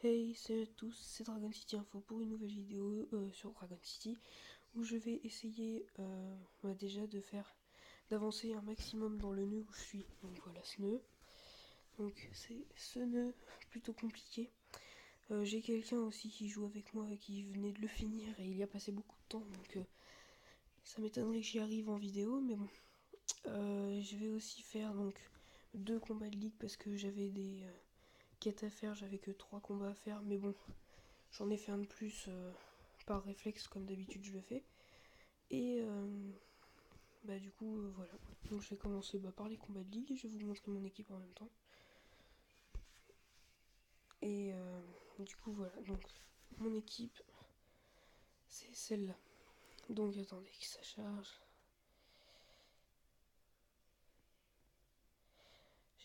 Hey, salut à tous, c'est Dragon City Info pour une nouvelle vidéo sur Dragon City où je vais essayer déjà d'avancer un maximum dans le nœud où je suis. Donc voilà ce nœud. Donc c'est ce nœud plutôt compliqué. J'ai quelqu'un aussi qui joue avec moi et qui venait de le finir et il y a passé beaucoup de temps donc ça m'étonnerait que j'y arrive en vidéo, mais bon. Je vais aussi faire donc 2 combats de ligue parce que j'avais des quêtes à faire, j'avais que 3 combats à faire, mais bon. J'en ai fait un de plus par réflexe, comme d'habitude je le fais. Et du coup, voilà. Donc je vais commencer par les combats de ligue et je vais vous montrer mon équipe en même temps. Et du coup, voilà. Donc mon équipe, c'est celle-là. Donc attendez que ça charge.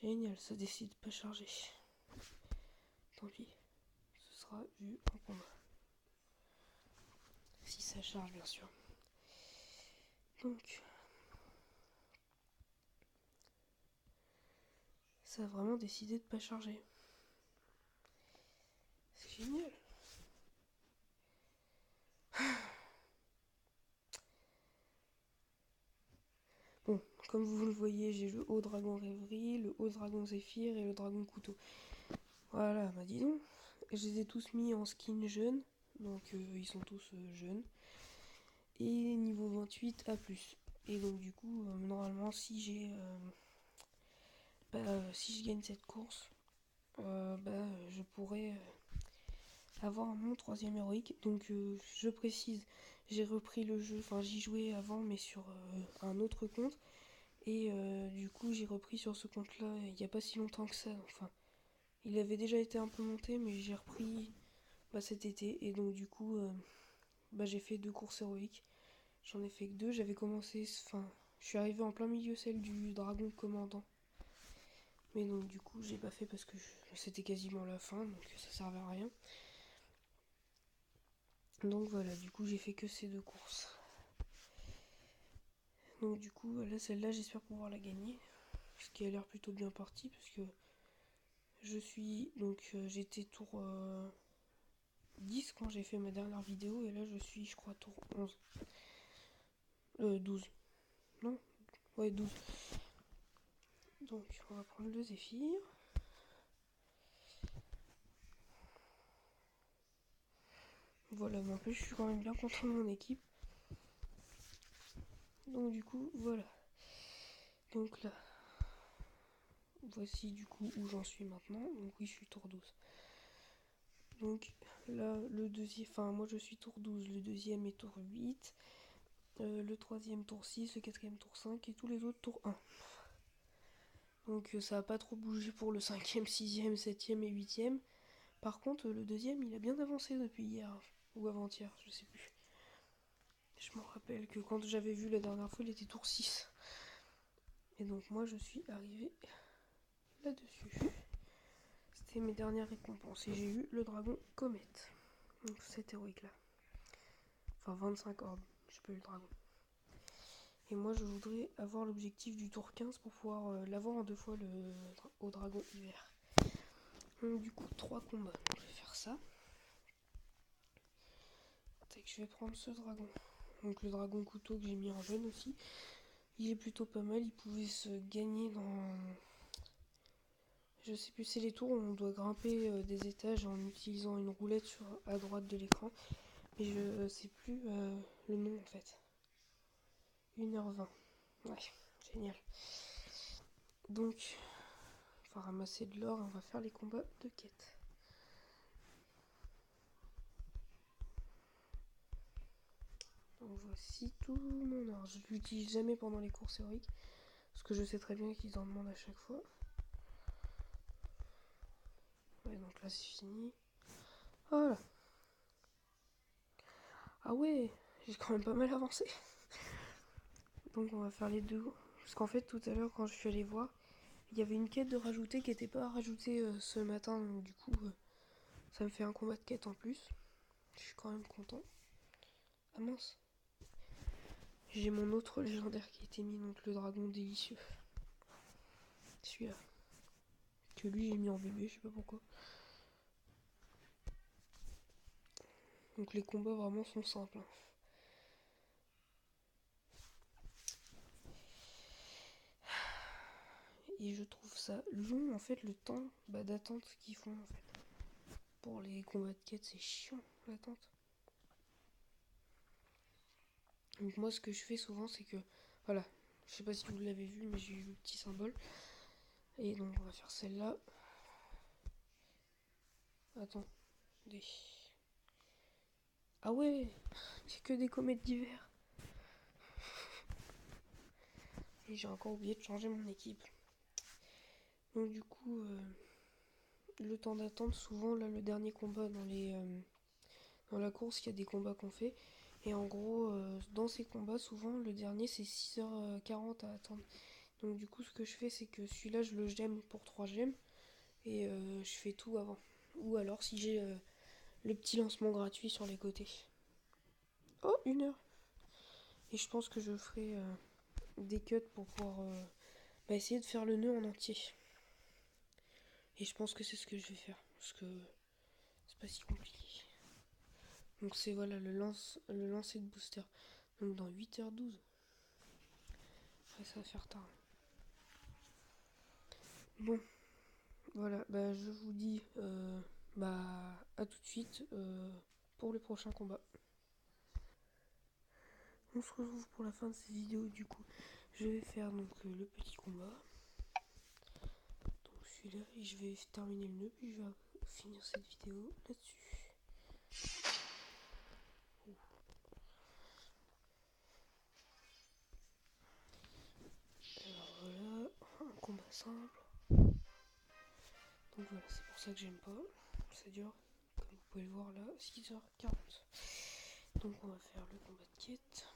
Génial, ça décide de pas charger. Tant pis, ce sera vu en combat. Si ça charge, bien sûr. Donc, ça a vraiment décidé de pas charger. C'est génial. Bon, comme vous le voyez, j'ai le haut dragon rêverie, le haut dragon zéphyr et le dragon couteau. Voilà, bah dis donc. Je les ai tous mis en skin jeune, donc ils sont tous jeunes. Et niveau 28 A+. Et donc du coup, normalement, si je gagne cette course, je pourrais avoir mon 3ème héroïque. Donc je précise, j'ai repris le jeu, enfin j'y jouais avant mais sur un autre compte. Et du coup j'ai repris sur ce compte là il n'y a pas si longtemps que ça. Enfin, il avait déjà été implémenté mais j'ai repris cet été. Et donc du coup j'ai fait 2 courses héroïques. J'en ai fait que 2, j'avais commencé, enfin je suis arrivé en plein milieu celle du dragon commandant. Mais donc du coup j'ai pas fait parce que c'était quasiment la fin donc ça servait à rien. Donc voilà, du coup j'ai fait que ces 2 courses. Donc du coup là celle-là j'espère pouvoir la gagner. Ce qui a l'air plutôt bien parti parce que j'étais tour 10 quand j'ai fait ma dernière vidéo et là je suis je crois tour 11. 12. Non. Ouais, 12. Donc on va prendre le zéphyr. Voilà, mais en plus je suis quand même bien content de mon équipe. Donc du coup voilà. Donc là, voici du coup où j'en suis maintenant. Donc oui, je suis tour 12. Donc là, le deuxième, enfin moi je suis tour 12, le deuxième est tour 8, le troisième tour 6, le quatrième tour 5 et tous les autres tour 1. Donc ça a pas trop bougé pour le 5ème, 6ème, 7ème et 8ème. Par contre, le deuxième, il a bien avancé depuis hier ou avant-hier, je sais plus. Je me rappelle que quand j'avais vu la dernière fois, il était tour 6. Et donc moi je suis arrivé là-dessus. C'était mes dernières récompenses et j'ai eu le dragon comète. Donc cet héroïque là. Enfin 25 orbes, j'ai pas eu le dragon. Et moi je voudrais avoir l'objectif du tour 15 pour pouvoir l'avoir en 2 fois au dragon hiver. Donc du coup 3 combats. Donc, je vais faire ça. Je vais prendre ce dragon. Donc le dragon couteau que j'ai mis en jaune aussi. Il est plutôt pas mal. Il pouvait se gagner dans... Je sais plus, c'est les tours où on doit grimper des étages en utilisant une roulette à droite de l'écran. Mais je sais plus le nom en fait. 1h20. Ouais, génial. Donc, on va ramasser de l'or et on va faire les combats de quête. Donc voici tout mon or. Je l'utilise jamais pendant les courses héroïques. Parce que je sais très bien qu'ils en demandent à chaque fois. Ouais, donc là c'est fini. Voilà. Ah ouais, j'ai quand même pas mal avancé. Donc on va faire les 2. Parce qu'en fait tout à l'heure quand je suis allée voir, il y avait une quête de rajouter qui n'était pas rajoutée ce matin. Donc du coup ça me fait un combat de quête en plus. Je suis quand même content. Ah mince. J'ai mon autre légendaire qui a été mis, donc le dragon délicieux. Celui-là. Que lui j'ai mis en bébé, je sais pas pourquoi. Donc les combats vraiment sont simples, hein. Et je trouve ça long en fait le temps d'attente qu'ils font en fait. Pour les combats de quête c'est chiant l'attente. Donc moi ce que je fais souvent c'est que voilà, je sais pas si vous l'avez vu mais j'ai eu le petit symbole. Et donc on va faire celle-là. Attends. Ah ouais, c'est que des comètes d'hiver. Et j'ai encore oublié de changer mon équipe. Donc du coup, le temps d'attente, souvent là le dernier combat dans la course, il y a des combats qu'on fait. Et en gros, dans ces combats, souvent le dernier c'est 6h40 à attendre. Donc du coup ce que je fais c'est que celui-là je le gemme pour 3 gemmes. Et je fais tout avant. Ou alors si j'ai le petit lancement gratuit sur les côtés. Oh, 1 heure. Et je pense que je ferai des cuts pour pouvoir essayer de faire le nœud en entier. Et je pense que c'est ce que je vais faire. Parce que c'est pas si compliqué. Donc c'est voilà le lancer de booster. Donc dans 8h12. Ouais, ça va faire tard. Bon, voilà, je vous dis à tout de suite pour le prochain combat. On se retrouve pour la fin de cette vidéo du coup. Je vais faire donc le petit combat. Donc celui-là et je vais terminer le nœud puis je vais finir cette vidéo là-dessus. Alors voilà, un combat simple. Donc voilà, c'est pour ça que j'aime pas. Ça dure, comme vous pouvez le voir là, 6h40. Donc on va faire le combat de quête.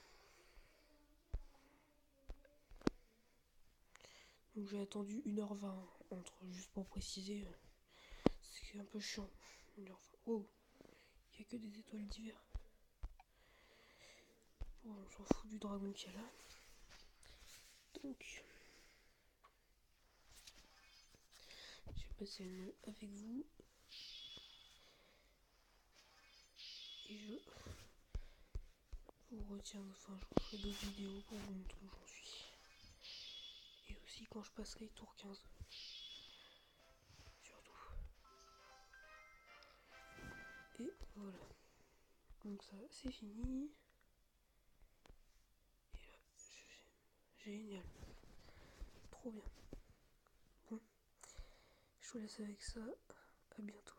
Donc j'ai attendu 1h20 entre, juste pour préciser. C'est un peu chiant. 1h20. Oh, il n'y a que des étoiles d'hiver. Bon, on s'en fout du dragon qu'il y a là. Donc, je vais passer le nœud avec vous. Et je vous retiens, enfin je vous ferai d'autres vidéos pour vous montrer où j'en suis. Et aussi quand je passerai tour 15. Surtout. Et voilà. Donc ça c'est fini. Et là, génial. Trop bien. Bon, je vous laisse avec ça. À bientôt.